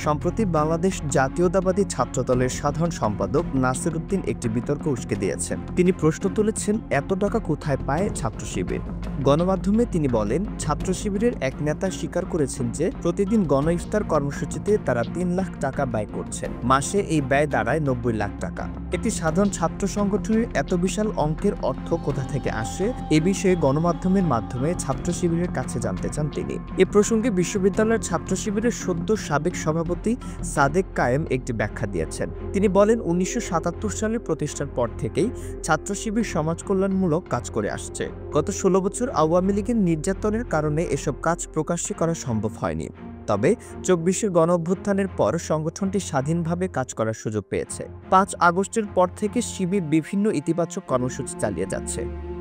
সম্প্রতি বাংলাদেশ জাতীয়তাবাদী ছাত্রদলের সাধারণ সম্পাদক নাসির উদ্দিন একটি বিতর্ক উস্কে দিয়েছেন। তিনি প্রশ্ন তুলেছেন, এত টাকা কোথায় পায় ছাত্র শিবির? গণমাধ্যমে তিনি বলেন, ছাত্র শিবিরের এক নেতা স্বীকার করেছেন যে প্রতিদিন গণ ইফতার কর্মসূচিতে তারা ৩ লাখ টাকা ব্যয় করছেন। মাসে এই ব্যয় দাঁড়ায় ৯০ লাখ টাকা। একটি সাধারণ ছাত্র সংগঠনের এত বিশাল অঙ্কের অর্থ কোথা থেকে আসে, এ বিষয়ে গণমাধ্যমের মাধ্যমে ছাত্র শিবিরের কাছে জানতে চান তিনি। এ প্রসঙ্গে বিশ্ববিদ্যালয়ের ছাত্র শিবিরের সদ্য সাবেক সভাপতি সাদেক কায়েম একটি ব্যাখ্যা দিয়েছেন। তিনি বলেন, ১৯৭৭ সালের প্রতিষ্ঠার পর থেকেই ছাত্র শিবির সমাজ কল্যাণমূলক কাজ করে আসছে। গত ১৬ বছর আওয়ামী লীগের নির্যাতনের কারণে এসব কাজ প্রকাশ্যে করা সম্ভব হয়নি। তবে ২৪শে গণঅভ্যুত্থানের পর সংগঠনটি স্বাধীনভাবে কাজ করার সুযোগ পেয়েছে। ৫ আগস্টের পর থেকে শিবির বিভিন্ন ইতিবাচক কর্মসূচি চালিয়ে যাচ্ছে।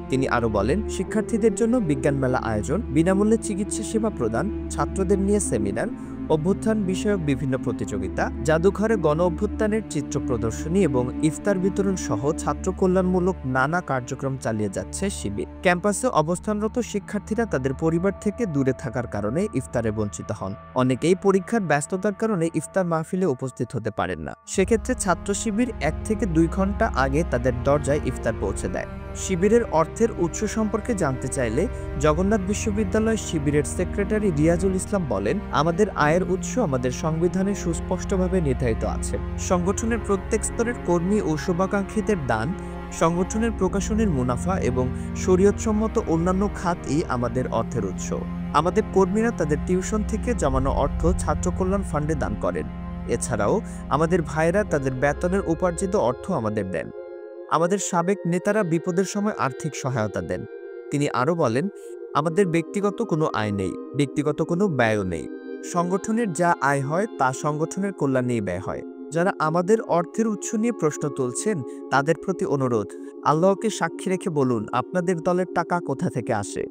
তিনি আরও বলেন, শিক্ষার্থীদের জন্য বিজ্ঞান মেলা আয়োজন, বিনামূল্যে চিকিৎসা সেবা প্রদান, ছাত্রদের নিয়ে সেমিনার, অভ্যুত্থান বিষয়ক বিভিন্ন প্রতিযোগিতা, জাদুঘরে গণ অভ্যুত্থানের চিত্র প্রদর্শনী এবং ইফতার বিতরণ সহ ছাত্র কল্যাণমূলক নানা কার্যক্রম চালিয়ে যাচ্ছে শিবির। ক্যাম্পাসে অবস্থানরত শিক্ষার্থীরা তাদের পরিবার থেকে দূরে থাকার কারণে ইফতারে বঞ্চিত হন। অনেকেই পরীক্ষার ব্যস্ততার কারণে ইফতার মাহফিলে উপস্থিত হতে পারেন না। সেক্ষেত্রে ছাত্র শিবির ১ থেকে ২ ঘন্টা আগে তাদের দরজায় ইফতার পৌঁছে দেয়। শিবিরের অর্থের উৎস সম্পর্কে জানতে চাইলে জগন্নাথ বিশ্ববিদ্যালয় শিবিরের সেক্রেটারি রিয়াজুল ইসলাম বলেন, আমাদের আয়ের উৎস আমাদের সংবিধানে সুস্পষ্টভাবে নির্ধারিত আছে। সংগঠনের প্রত্যেক স্তরের কর্মী ও শুভাকাঙ্ক্ষীদের দান, সংগঠনের প্রকাশনের মুনাফা এবং শরীয়তসম্মত অন্যান্য খাতই আমাদের অর্থের উৎস। আমাদের কর্মীরা তাদের টিউশন থেকে জমানো অর্থ ছাত্র কল্যাণ ফান্ডে দান করেন। এছাড়াও আমাদের ভাইয়েরা তাদের বেতনের উপার্জিত অর্থ আমাদের দেন। আমাদের সাবেক নেতারা বিপদের সময় আর্থিক সহায়তা দেন। তিনি আরও বলেন, আমাদের ব্যক্তিগত কোনো আয় নেই, ব্যক্তিগত কোনো ব্যয়ও নেই। সংগঠনের যা আয় হয় তা সংগঠনের কল্যাণেই ব্যয় হয়। যারা আমাদের অর্থের উৎস নিয়ে প্রশ্ন তুলছেন তাদের প্রতি অনুরোধ, আল্লাহকে সাক্ষী রেখে বলুন, আপনাদের দলের টাকা কোথা থেকে আসে।